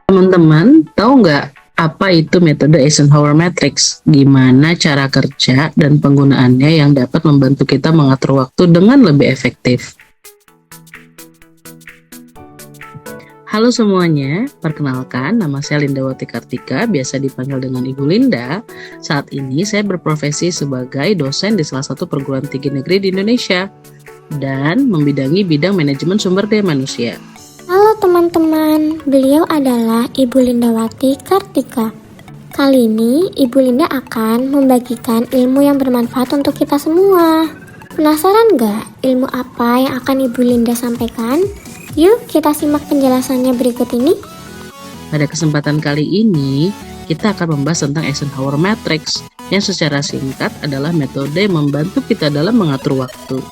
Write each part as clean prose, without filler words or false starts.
Teman-teman, tahu nggak apa itu metode Eisenhower Matrix? Gimana cara kerja dan penggunaannya yang dapat membantu kita mengatur waktu dengan lebih efektif? Halo semuanya, perkenalkan nama saya Lindawati Kartika, biasa dipanggil dengan Ibu Linda. Saat ini saya berprofesi sebagai dosen di salah satu perguruan tinggi negeri di Indonesia dan membidangi bidang manajemen sumber daya manusia. Halo teman-teman, beliau adalah Ibu Lindawati Kartika. Kali ini Ibu Linda akan membagikan ilmu yang bermanfaat untuk kita semua. Penasaran nggak ilmu apa yang akan Ibu Linda sampaikan? Yuk kita simak penjelasannya berikut ini. Pada kesempatan kali ini, kita akan membahas tentang Eisenhower Matrix yang secara singkat adalah metode yang membantu kita dalam mengatur waktu.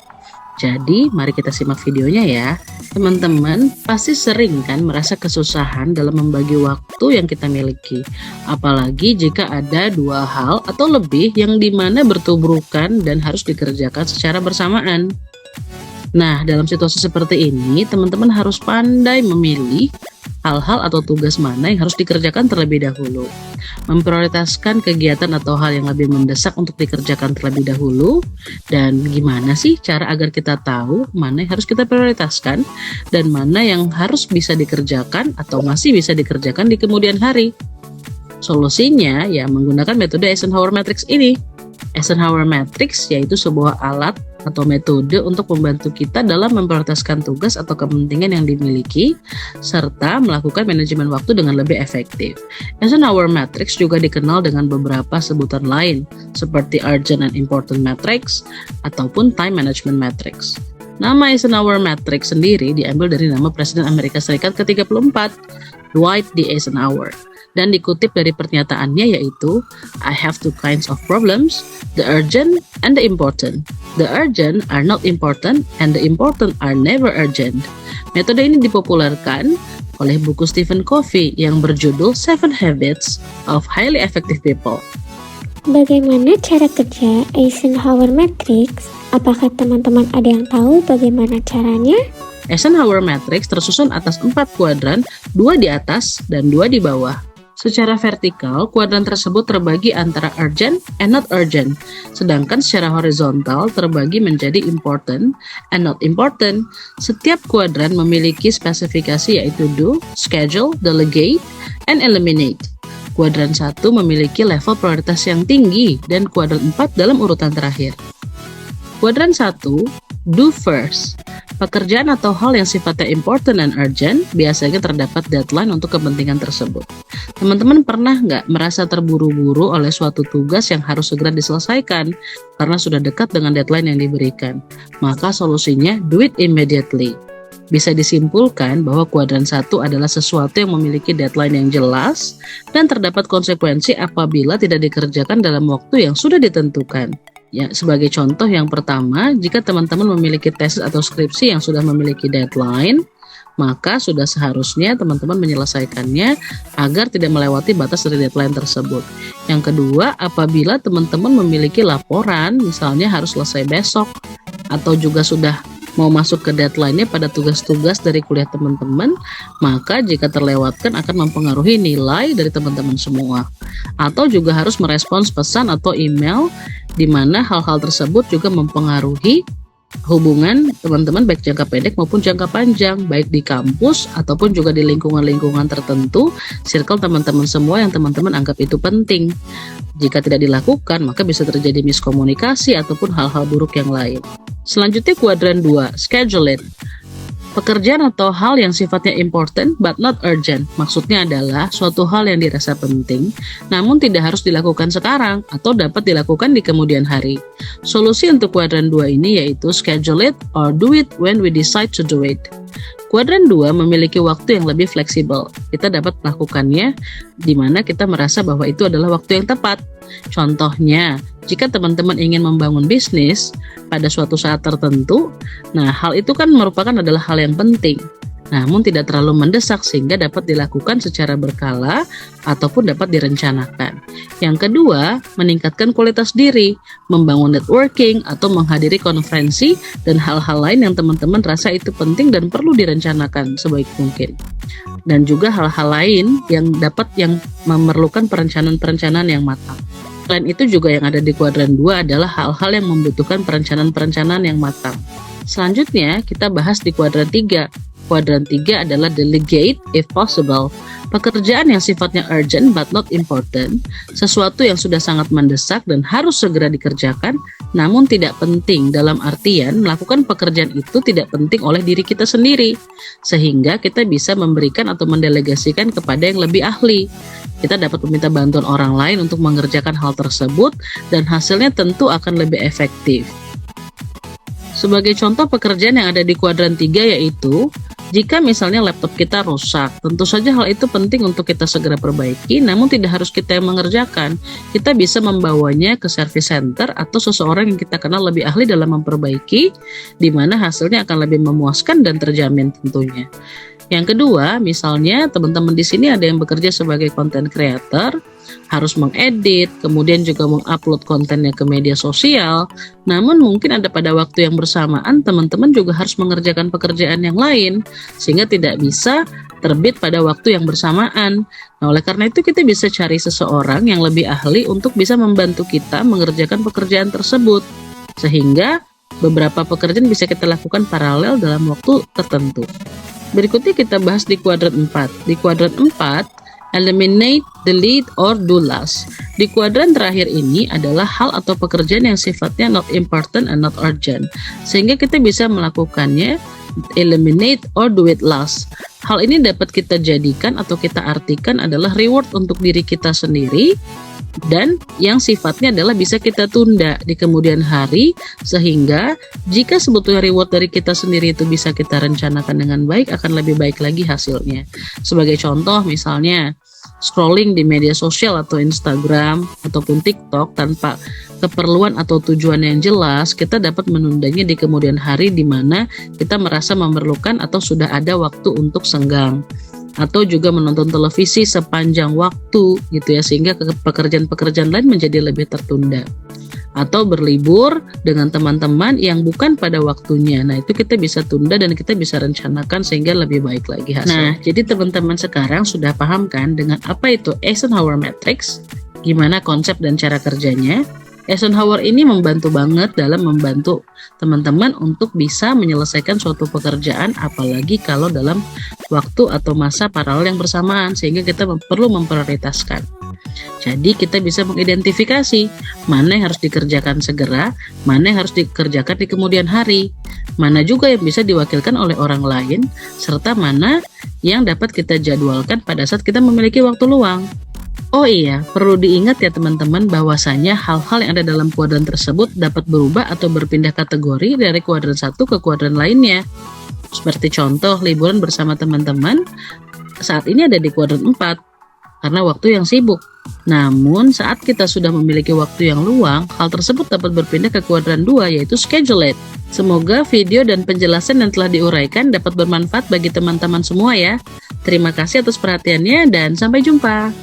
Jadi, mari kita simak videonya ya. Teman-teman pasti sering kan merasa kesusahan dalam membagi waktu yang kita miliki. Apalagi jika ada dua hal atau lebih yang dimana bertubrukan dan harus dikerjakan secara bersamaan. Nah, dalam situasi seperti ini, teman-teman harus pandai memilih hal-hal atau tugas mana yang harus dikerjakan terlebih dahulu. Memprioritaskan kegiatan atau hal yang lebih mendesak untuk dikerjakan terlebih dahulu. Dan gimana sih cara agar kita tahu mana yang harus kita prioritaskan dan mana yang harus bisa dikerjakan atau masih bisa dikerjakan di kemudian hari. Solusinya ya menggunakan metode Eisenhower Matrix ini. Eisenhower Matrix yaitu sebuah alat atau metode untuk membantu kita dalam memprioritaskan tugas atau kepentingan yang dimiliki serta melakukan manajemen waktu dengan lebih efektif. Eisenhower Matrix juga dikenal dengan beberapa sebutan lain seperti Urgent and Important Matrix ataupun Time Management Matrix. Nama Eisenhower Matrix sendiri diambil dari nama Presiden Amerika Serikat ke-34, Dwight D. Eisenhower. Dan dikutip dari pernyataannya yaitu I have two kinds of problems, the urgent and the important. The urgent are not important and the important are never urgent. Metode ini dipopulerkan oleh buku Stephen Covey yang berjudul 7 Habits of Highly Effective People. Bagaimana cara kerja Eisenhower Matrix? Apakah teman-teman ada yang tahu bagaimana caranya? Eisenhower Matrix tersusun atas 4 kuadran, 2 di atas dan 2 di bawah. Secara vertikal, kuadran tersebut terbagi antara urgent and not urgent, sedangkan secara horizontal terbagi menjadi important and not important. Setiap kuadran memiliki spesifikasi yaitu do, schedule, delegate, and eliminate. Kuadran 1 memiliki level prioritas yang tinggi dan kuadran 4 dalam urutan terakhir. Kuadran 1, do first. Pekerjaan atau hal yang sifatnya important and urgent biasanya terdapat deadline untuk kepentingan tersebut. Teman-teman pernah nggak merasa terburu-buru oleh suatu tugas yang harus segera diselesaikan karena sudah dekat dengan deadline yang diberikan? Maka solusinya do it immediately. Bisa disimpulkan bahwa kuadran 1 adalah sesuatu yang memiliki deadline yang jelas dan terdapat konsekuensi apabila tidak dikerjakan dalam waktu yang sudah ditentukan. Ya, sebagai contoh yang pertama, jika teman-teman memiliki tesis atau skripsi yang sudah memiliki deadline, maka sudah seharusnya teman-teman menyelesaikannya agar tidak melewati batas dari deadline tersebut. Yang kedua, apabila teman-teman memiliki laporan, misalnya harus selesai besok, atau juga sudah mau masuk ke deadline-nya pada tugas-tugas dari kuliah teman-teman, maka jika terlewatkan akan mempengaruhi nilai dari teman-teman semua. Atau juga harus merespons pesan atau email di mana hal-hal tersebut juga mempengaruhi hubungan teman-teman baik jangka pendek maupun jangka panjang, baik di kampus ataupun juga di lingkungan-lingkungan tertentu, circle teman-teman semua yang teman-teman anggap itu penting. Jika tidak dilakukan, maka bisa terjadi miskomunikasi ataupun hal-hal buruk yang lain. Selanjutnya kuadran 2, schedule it. Pekerjaan atau hal yang sifatnya important but not urgent. Maksudnya adalah suatu hal yang dirasa penting namun tidak harus dilakukan sekarang atau dapat dilakukan di kemudian hari. Solusi untuk kuadran 2 ini yaitu schedule it or do it when we decide to do it. Kuadran 2 memiliki waktu yang lebih fleksibel. Kita dapat melakukannya di mana kita merasa bahwa itu adalah waktu yang tepat. Contohnya, jika teman-teman ingin membangun bisnis pada suatu saat tertentu, nah hal itu kan merupakan adalah hal yang penting. namun tidak terlalu mendesak sehingga dapat dilakukan secara berkala ataupun dapat direncanakan. Yang kedua, meningkatkan kualitas diri, membangun networking atau menghadiri konferensi dan hal-hal lain yang teman-teman rasa itu penting dan perlu direncanakan sebaik mungkin. Dan juga hal-hal lain yang memerlukan perencanaan-perencanaan yang matang. Selain itu juga yang ada di kuadran 2 adalah hal-hal yang membutuhkan perencanaan-perencanaan yang matang. Selanjutnya kita bahas di kuadran 3. Kuadran 3 adalah delegate if possible. Pekerjaan yang sifatnya urgent but not important, sesuatu yang sudah sangat mendesak dan harus segera dikerjakan, namun tidak penting dalam artian melakukan pekerjaan itu tidak penting oleh diri kita sendiri, sehingga kita bisa memberikan atau mendelegasikan kepada yang lebih ahli. Kita dapat meminta bantuan orang lain untuk mengerjakan hal tersebut dan hasilnya tentu akan lebih efektif. Sebagai contoh pekerjaan yang ada di kuadran 3 yaitu, jika misalnya laptop kita rusak, tentu saja hal itu penting untuk kita segera perbaiki, namun tidak harus kita yang mengerjakan. Kita bisa membawanya ke service center atau seseorang yang kita kenal lebih ahli dalam memperbaiki, di mana hasilnya akan lebih memuaskan dan terjamin tentunya. Yang kedua, misalnya teman-teman di sini ada yang bekerja sebagai content creator, harus mengedit, kemudian juga mengupload kontennya ke media sosial. Namun mungkin ada pada waktu yang bersamaan teman-teman juga harus mengerjakan pekerjaan yang lain, sehingga tidak bisa terbit pada waktu yang bersamaan. Nah, oleh karena itu kita bisa cari seseorang yang lebih ahli untuk bisa membantu kita mengerjakan pekerjaan tersebut, sehingga beberapa pekerjaan bisa kita lakukan paralel dalam waktu tertentu. Berikutnya kita bahas di kuadran 4. Di kuadran 4, eliminate, delete, or do last. Di kuadran terakhir ini adalah hal atau pekerjaan yang sifatnya not important and not urgent, sehingga kita bisa melakukannya eliminate or do it last. Hal ini dapat kita jadikan atau kita artikan adalah reward untuk diri kita sendiri, dan yang sifatnya adalah bisa kita tunda di kemudian hari, sehingga jika sebetulnya reward dari kita sendiri itu bisa kita rencanakan dengan baik, akan lebih baik lagi hasilnya. Sebagai contoh misalnya scrolling di media sosial atau Instagram ataupun TikTok tanpa keperluan atau tujuan yang jelas, kita dapat menundanya di kemudian hari di mana kita merasa memerlukan atau sudah ada waktu untuk senggang. Atau juga menonton televisi sepanjang waktu gitu ya, sehingga pekerjaan-pekerjaan lain menjadi lebih tertunda. Atau berlibur dengan teman-teman yang bukan pada waktunya. Nah, itu kita bisa tunda dan kita bisa rencanakan sehingga lebih baik lagi hasil. Nah, jadi teman-teman sekarang sudah paham kan dengan apa itu Eisenhower Matrix, gimana konsep dan cara kerjanya. Eisenhower ini membantu banget dalam membantu teman-teman untuk bisa menyelesaikan suatu pekerjaan, apalagi kalau dalam waktu atau masa paralel yang bersamaan, sehingga kita perlu memprioritaskan. Jadi kita bisa mengidentifikasi mana yang harus dikerjakan segera, mana yang harus dikerjakan di kemudian hari, mana juga yang bisa diwakilkan oleh orang lain, serta mana yang dapat kita jadwalkan pada saat kita memiliki waktu luang. Oh iya, perlu diingat ya teman-teman bahwasanya hal-hal yang ada dalam kuadran tersebut dapat berubah atau berpindah kategori dari kuadran satu ke kuadran lainnya. Seperti contoh, liburan bersama teman-teman saat ini ada di kuadran 4 karena waktu yang sibuk. Namun saat kita sudah memiliki waktu yang luang, hal tersebut dapat berpindah ke kuadran 2 yaitu schedule it. Semoga video dan penjelasan yang telah diuraikan dapat bermanfaat bagi teman-teman semua ya. Terima kasih atas perhatiannya dan sampai jumpa.